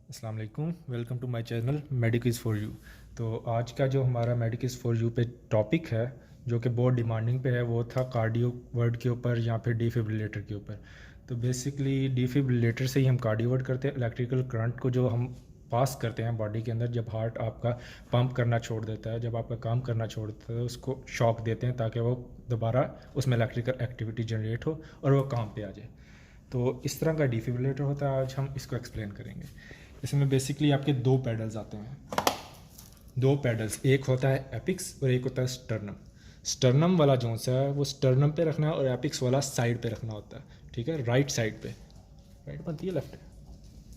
अस्सलाम वालेकुम, welcome to my channel medics for you. तो आज का जो हमारा मेडिकिस फॉर यू पे टॉपिक है जो कि बहुत डिमांडिंग पे है वो था कार्डियो वर्ड के ऊपर या फिर डिफिब्रिलेटर के ऊपर। तो बेसिकली डिफिब्रिलेटर से ही हम कार्डियो वर्ड करते हैं। इलेक्ट्रिकल करंट को जो हम पास करते हैं बॉडी के अंदर, जब हार्ट आपका पंप करना छोड़ देता है, जब आपका काम करना छोड़ देता है, उसको शॉक देते हैं ताकि वो दोबारा उसमें इलेक्ट्रिकल एक्टिविटी जनरेट हो और वो काम पे आ जाए। तो इस तरह का डिफिब्रिलेटर होता है, आज हम इसको एक्सप्लेन करेंगे। इसमें बेसिकली आपके दो पैडल्स आते हैं, दो पैडल्स, एक होता है एपिक्स और एक होता है स्टर्नम। स्टर्नम वाला जो सा है वो स्टर्नम पे रखना है और एपिक्स वाला साइड पे रखना होता है, ठीक है, राइट साइड पे। राइट बनती है लेफ्ट है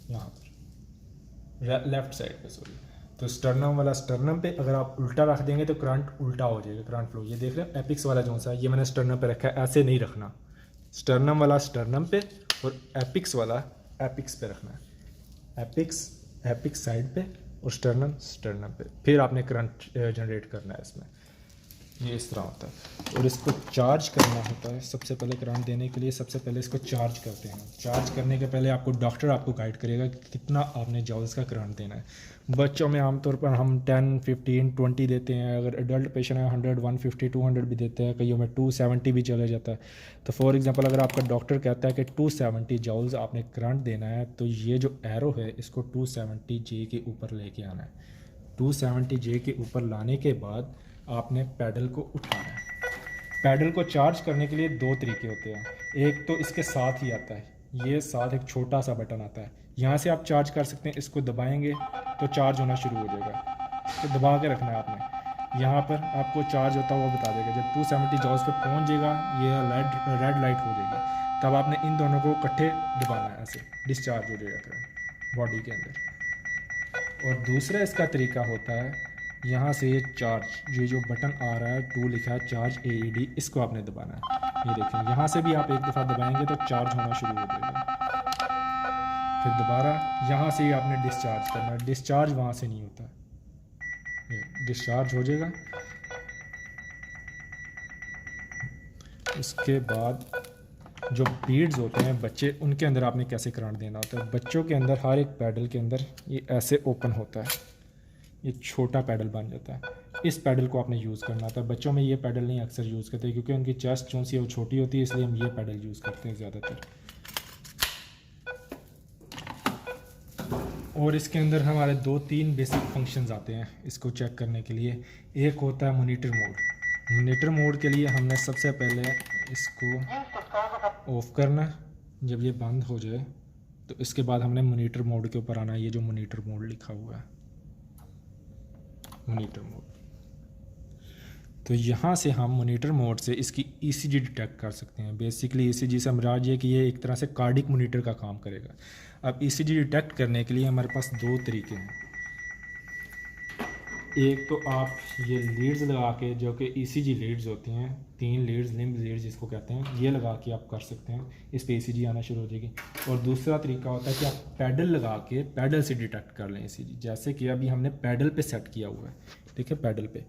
यहाँ पर, लेफ्ट साइड पे सॉरी। तो स्टर्नम वाला स्टर्नम पे अगर आप उल्टा रख देंगे तो करंट उल्टा हो जाएगा, करंट फ्लो। ये देख रहे हैं एपिक्स वाला जो सा है ये मैंने स्टर्नम पे रखा है, ऐसे नहीं रखना। स्टर्नम वाला स्टर्नम पे और एपिक्स वाला एपिक्स पे रखना है। एपिक्स एपिक्स साइड पे और स्टर्नम स्टर्नम पे, फिर आपने करंट जनरेट करना है इसमें। ये इस तरह होता है और इसको चार्ज करना होता है। सबसे पहले करंट देने के लिए सबसे पहले इसको चार्ज करते हैं। चार्ज करने के पहले आपको डॉक्टर आपको गाइड करेगा कि कितना आपने जॉल्स का करंट देना है। बच्चों में आमतौर पर हम 10, 15, 20 देते हैं। अगर एडल्ट पेशेंट है 100, 150, 200 भी देते हैं, कईयों में 270 भी चले जाता है। तो फॉर एग्जांपल अगर आपका डॉक्टर कहता है कि 270 जॉल्स आपने करंट देना है, तो ये जो एरो है इसको 270 जे के ऊपर लेके आना है। 270 जे के ऊपर लाने के बाद आपने पैडल को उठाना है। पैडल को चार्ज करने के लिए दो तरीके होते हैं। एक तो इसके साथ ही आता है, ये साथ एक छोटा सा बटन आता है, यहाँ से आप चार्ज कर सकते हैं। इसको दबाएंगे तो चार्ज होना शुरू हो जाएगा। तो दबा के रखना है आपने, यहाँ पर आपको चार्ज होता हुआ बता देगा। जब 270 जॉल्स पे पहुँच जाएगा ये रेड लाइट हो जाएगी, तब आपने इन दोनों को इकट्ठे दबाना है, ऐसे डिस्चार्ज हो जाएगा करंट बॉडी के अंदर। और दूसरा इसका तरीका होता है, यहाँ से ये चार्ज, ये जो बटन आ रहा है 2 लिखा है चार्ज AED, इसको आपने दबाना है। ये देखें यहाँ से भी आप एक दफ़ा दबाएंगे तो चार्ज होना शुरू हो जाएगा। फिर दोबारा यहाँ से ही आपने डिस्चार्ज करना है। डिस्चार्ज वहाँ से नहीं होता, ये डिस्चार्ज हो जाएगा। उसके बाद जो बीड्स होते हैं बच्चे, उनके अंदर आपने कैसे करंट देना होता है। बच्चों के अंदर हर एक पैडल के अंदर ये ऐसे ओपन होता है, ये छोटा पैडल बन जाता है। इस पैडल को आपने यूज़ करना था। बच्चों में ये पैडल नहीं अक्सर यूज़ करते क्योंकि उनकी चेस्ट जो सी है वो छोटी होती है, इसलिए हम ये पैडल यूज़ करते हैं ज़्यादातर। और इसके अंदर हमारे 2-3 बेसिक फंक्शंस आते हैं इसको चेक करने के लिए। एक होता है मोनीटर मोड। मोनीटर मोड के लिए हमने सबसे पहले इसको ऑफ़ करना है। जब ये बंद हो जाए तो इसके बाद हमने मोनीटर मोड के ऊपर आना है। ये जो मोनीटर मोड लिखा हुआ है, मोनीटर मोड, तो यहाँ से हम मोनीटर मोड से इसकी ECG डिटेक्ट कर सकते हैं। बेसिकली ECG से मुराद ये कि ये एक तरह से कार्डिक मोनीटर का काम करेगा। अब ECG डिटेक्ट करने के लिए हमारे पास दो तरीके हैं। एक तो आप ये लीड्स लगा के, जो कि ECG लीड्स होती हैं, 3 लीड्स, लिम्ब लीड्स जिसको कहते हैं, ये लगा के आप कर सकते हैं, इस पे ECG आना शुरू हो जाएगी। और दूसरा तरीका होता है कि आप पैडल लगा के पैडल से डिटेक्ट कर लें ECG। जैसे कि अभी हमने पैडल पे सेट किया हुआ है, ठीक है, पैडल पे।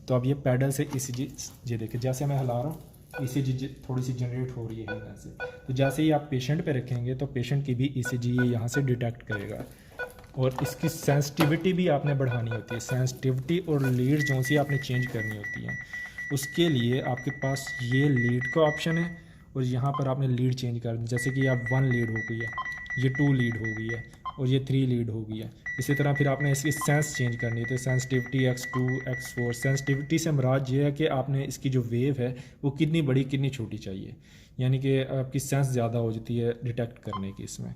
तो अब ये पैडल से ECG, ये देखिए जैसे मैं हिला रहा हूँ ECG थोड़ी सी जनरेट हो रही है हिलने से। तो जैसे ही आप पेशेंट पे रखेंगे तो पेशेंट की भी ECG ये यहाँ से डिटेक्ट करेगा। और इसकी सेंसिटिविटी भी आपने बढ़ानी होती है। सेंसिटिविटी और लीड जो सी आपने चेंज करनी होती है। उसके लिए आपके पास ये लीड का ऑप्शन है और यहाँ पर आपने लीड चेंज कर दी। जैसे कि अब 1 लीड हो गई है, ये 2 लीड हो गई है और ये 3 लीड हो गई है। इसी तरह फिर आपने इसकी सेंस चेंज करनी है। तो सेंसिटिविटी X2, X4। सेंसिटिविटी से मुराद ये है कि आपने इसकी जो वेव है वो कितनी बड़ी कितनी छोटी चाहिए, यानी कि आपकी सेंस ज़्यादा हो जाती है डिटेक्ट करने की इसमें।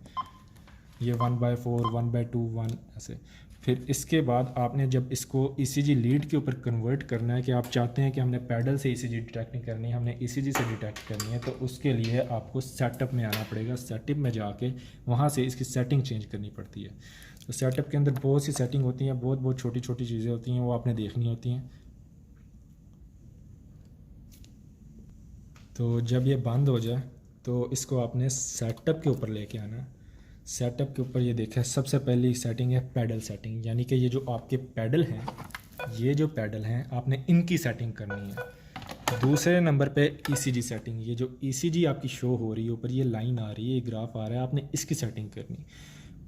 ये 1/4, 1/2, 1 ऐसे। फिर इसके बाद आपने जब इसको ECG लीड के ऊपर कन्वर्ट करना है कि आप चाहते हैं कि हमने पैडल से ECG डिटेक्ट नहीं करनी, हमने ECG से डिटेक्ट करनी है, तो उसके लिए आपको सेटअप में आना पड़ेगा। सेटअप में जाके वहाँ से इसकी सेटिंग चेंज करनी पड़ती है। तो सेटअप के अंदर बहुत सी सेटिंग होती हैं, बहुत बहुत छोटी छोटी चीज़ें होती हैं, वो आपने देखनी होती हैं। तो जब ये बंद हो जाए तो इसको आपने सेटअप के ऊपर लेके आना है। सेटअप के ऊपर ये देखा, सबसे पहली सेटिंग है पैडल सेटिंग, यानी कि ये जो आपके पैडल हैं, ये जो पैडल हैं आपने इनकी सेटिंग करनी है। दूसरे नंबर पे ECG सेटिंग, ये जो ECG आपकी शो हो रही है ऊपर, ये लाइन आ रही है, ये ग्राफ आ रहा है, आपने इसकी सेटिंग करनी।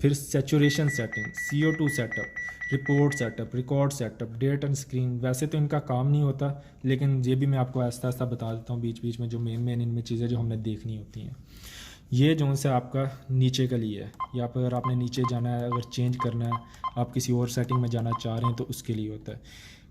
फिर saturation setting, CO2 setup, report setup, record setup, date and screen. वैसे तो इनका काम नहीं होता, लेकिन ये भी मैं आपको आहिस्ता आहिस्ता बता देता हूँ बीच बीच में, जो मेन इनमें चीज़ें जो हमने देखनी होती हैं। ये जो से आपका नीचे का लिए है, या पर अगर आपने नीचे जाना है, अगर चेंज करना है, आप किसी और सेटिंग में जाना चाह रहे हैं तो उसके लिए होता है।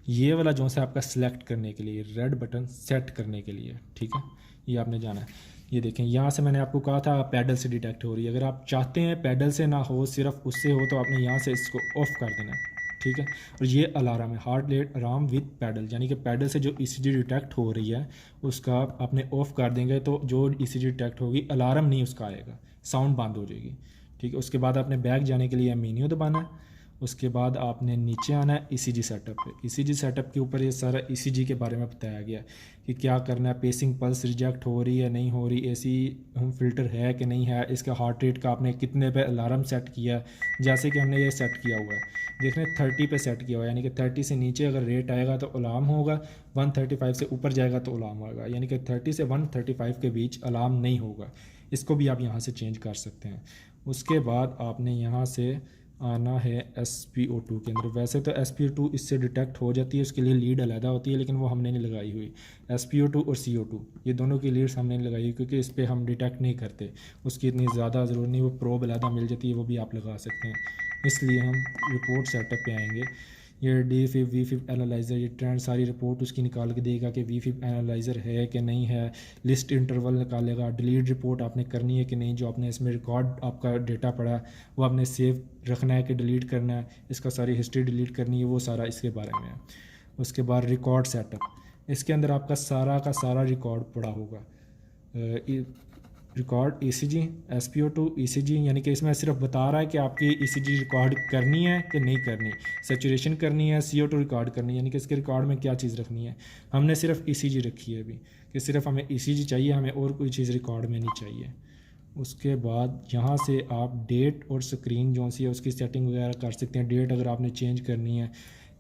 ये वाला जो से आपका सिलेक्ट करने के लिए, रेड बटन सेट करने के लिए, ठीक है, ये आपने जाना है। ये देखें, यहाँ से मैंने आपको कहा था पैडल से डिटेक्ट हो रही है। अगर आप चाहते हैं पैडल से ना हो, सिर्फ उससे हो, तो आपने यहाँ से इसको ऑफ कर देना है, ठीक है। और ये अलार्म है, heart rate alarm with paddle, यानी कि पैडल से जो ECG डिटेक्ट हो रही है उसका आपने ऑफ कर देंगे तो जो ECG डिटेक्ट होगी, अलार्म नहीं उसका आएगा, साउंड बंद हो जाएगी, ठीक है। उसके बाद आपने बैक जाने के लिए मेन्यू दबाना है। उसके बाद आपने नीचे आना है ECG सेटअप पे। ECG सेटअप के ऊपर ये सारा ECG के बारे में बताया गया है कि क्या करना है, पेसिंग पल्स रिजेक्ट हो रही है नहीं हो रही, AC होम फिल्टर है कि नहीं है, इसका हार्ट रेट का आपने कितने पे अलार्म सेट किया है। जैसे कि हमने ये सेट किया हुआ है, देख रहे हैं 30 पे सेट किया हुआ है, यानी कि 30 से नीचे अगर रेट आएगा तो अलार्म होगा, 135 से ऊपर जाएगा तो अलार्म होगा, यानी कि 30 से 135 के बीच अलार्म नहीं होगा। इसको भी आप यहाँ से चेंज कर सकते हैं। उसके बाद आपने यहाँ से आना है SpO2 के अंदर। वैसे तो SpO2 इससे डिटेक्ट हो जाती है, उसके लिए लीड अलहदा होती है, लेकिन वो हमने नहीं लगाई हुई। SpO2 और CO2 ये दोनों की लीड्स हमने नहीं लगाई हुई, क्योंकि इस पर हम डिटेक्ट नहीं करते, उसकी इतनी ज़्यादा ज़रूरत नहीं। वो प्रोब अलहदा मिल जाती है, वो भी आप लगा सकते हैं। इसलिए हम रिपोर्ट सेटअप पे आएंगे। ये DFib VFib एनालाइज़र, ये ट्रेंड सारी रिपोर्ट उसकी निकाल के देगा कि VFib एनालाइज़र है कि नहीं है, लिस्ट इंटरवल निकालेगा। डिलीट रिपोर्ट आपने करनी है कि नहीं, जो आपने इसमें रिकॉर्ड आपका डेटा पड़ा है वो आपने सेव रखना है कि डिलीट करना है, इसका सारी हिस्ट्री डिलीट करनी है, वो सारा इसके बारे में है। उसके बाद रिकॉर्ड सेटअप, इसके अंदर आपका सारा का सारा रिकॉर्ड पड़ा होगा। रिकॉर्ड ECG SpO2 ECG, यानी कि इसमें सिर्फ बता रहा है कि आपकी ECG रिकॉर्ड करनी है कि नहीं करनी, सेचुरेशन करनी है, CO2 रिकॉर्ड करनी है, यानी कि इसके रिकॉर्ड में क्या चीज़ रखनी है। हमने सिर्फ ECG रखी है अभी, कि सिर्फ हमें ECG चाहिए, हमें और कोई चीज़ रिकॉर्ड में नहीं चाहिए। उसके बाद यहाँ से आप डेट और स्क्रीन जो सी है उसकी सेटिंग वगैरह कर सकते हैं। डेट अगर आपने चेंज करनी है,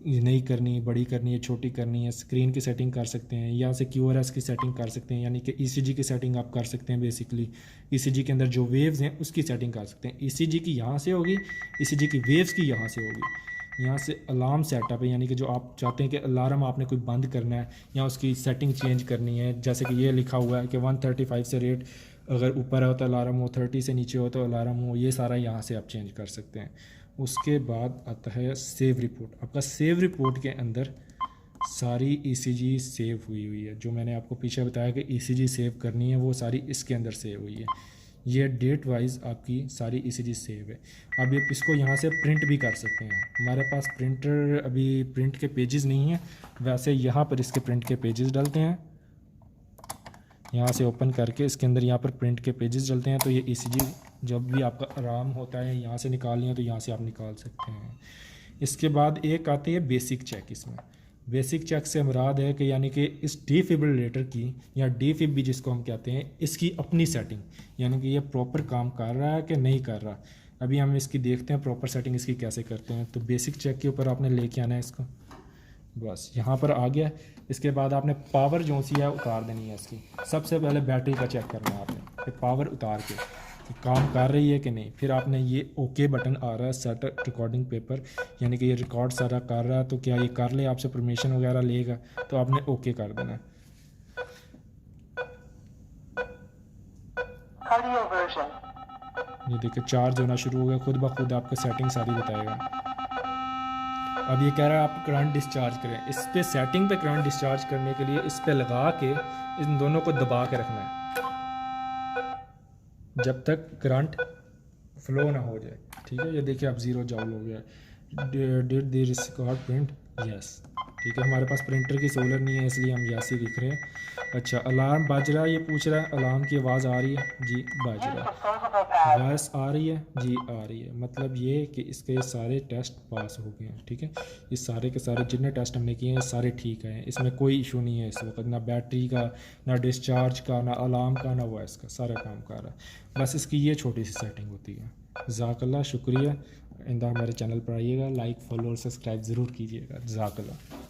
नहीं करनी, बड़ी करनी है, छोटी करनी है, स्क्रीन की सेटिंग कर सकते हैं। यहाँ से QRS की सेटिंग कर सकते हैं, यानी कि ECG की सेटिंग आप कर सकते हैं। बेसिकली ECG के अंदर जो वेव्स हैं उसकी सेटिंग कर सकते हैं। ECG की यहाँ से होगी, ECG की वेव्स की यहाँ से होगी। यहाँ से अलार्म सेटअप है, यानी कि जो आप चाहते हैं कि अलार्म आपने कोई बंद करना है या उसकी सेटिंग चेंज करनी है, जैसे कि ये लिखा हुआ है कि 135 से रेट अगर ऊपर हो तो अलार्म हो, 30 से नीचे हो तो अलार्म हो, ये सारा यहाँ से आप चेंज कर सकते हैं। उसके बाद आता है सेव रिपोर्ट। आपका सेव रिपोर्ट के अंदर सारी ECG सेव हुई है, जो मैंने आपको पीछे बताया कि ECG सेव करनी है वो सारी इसके अंदर सेव हुई है। ये डेट वाइज आपकी सारी ECG सेव है। अब ये इसको यहाँ से प्रिंट भी कर सकते हैं। हमारे पास प्रिंटर अभी प्रिंट के पेजेस नहीं हैं, वैसे यहाँ पर इसके प्रिंट के पेजेस डलते हैं। यहाँ से ओपन करके इसके अंदर यहाँ पर प्रिंट के पेजेस डलते हैं, तो ये ECG जब भी आपका आराम होता है यहाँ से निकालनी है तो यहाँ से आप निकाल सकते हैं। इसके बाद एक आती है बेसिक चेक। इसमें बेसिक चेक से मुराद है कि यानी कि इस डिफिब्रिलेटर की, या DFib भी जिसको हम कहते हैं, इसकी अपनी सेटिंग, यानी कि ये प्रॉपर काम कर रहा है कि नहीं कर रहा। अभी हम इसकी देखते हैं प्रॉपर सेटिंग इसकी कैसे करते हैं। तो बेसिक चेक के ऊपर आपने लेके आना है इसको, बस यहाँ पर आ गया। इसके बाद आपने पावर जो सी है उतार देनी है इसकी। सबसे पहले बैटरी का चेक करना है आपने, फिर पावर उतार के कि काम कर रही है कि नहीं। फिर आपने ये ओके बटन आ रहा है, सेट रिकॉर्डिंग पेपर, यानी कि ये रिकॉर्ड सारा कर रहा है, तो क्या ये कर ले, आपसे परमिशन वगैरह लेगा, तो आपने ओके कर देना है। ये देखिए चार्ज होना शुरू हो गया, खुद ब खुद आपको सेटिंग सारी बताएगा। अब ये कह रहा है आप करंट डिस्चार्ज करें। इस पे सेटिंग पे करंट डिस्चार्ज करने के लिए इस पे लगा के इन दोनों को दबा के रखना है जब तक करंट फ्लो ना हो जाए, ठीक है। ये देखिए अब 0 जूल हो गया। Did the record print, yes, ठीक है। हमारे पास प्रिंटर की सोलर नहीं है, इसलिए हम यस ही लिख रहे हैं। अच्छा, अलार्म बज रहा है, ये पूछ रहा है अलार्म की आवाज़ आ रही है, जी बज रहा है। वॉइस आ रही है, जी आ रही है। मतलब ये कि इसके सारे टेस्ट पास हो गए हैं, ठीक है। ये सारे के सारे जितने टेस्ट हमने किए हैं सारे ठीक हैं, इसमें कोई इशू नहीं है इस वक्त, ना बैटरी का, ना डिस्चार्ज का, ना अलार्म का, ना वॉइस का, सारा काम कर रहा है। बस इसकी ये छोटी सी सेटिंग होती है। जज़ाकल्लाह, शुक्रिया। इंदा हमारे चैनल पर आइएगा, लाइक फॉलो और सब्सक्राइब ज़रूर कीजिएगा। जज़ाकल्लाह।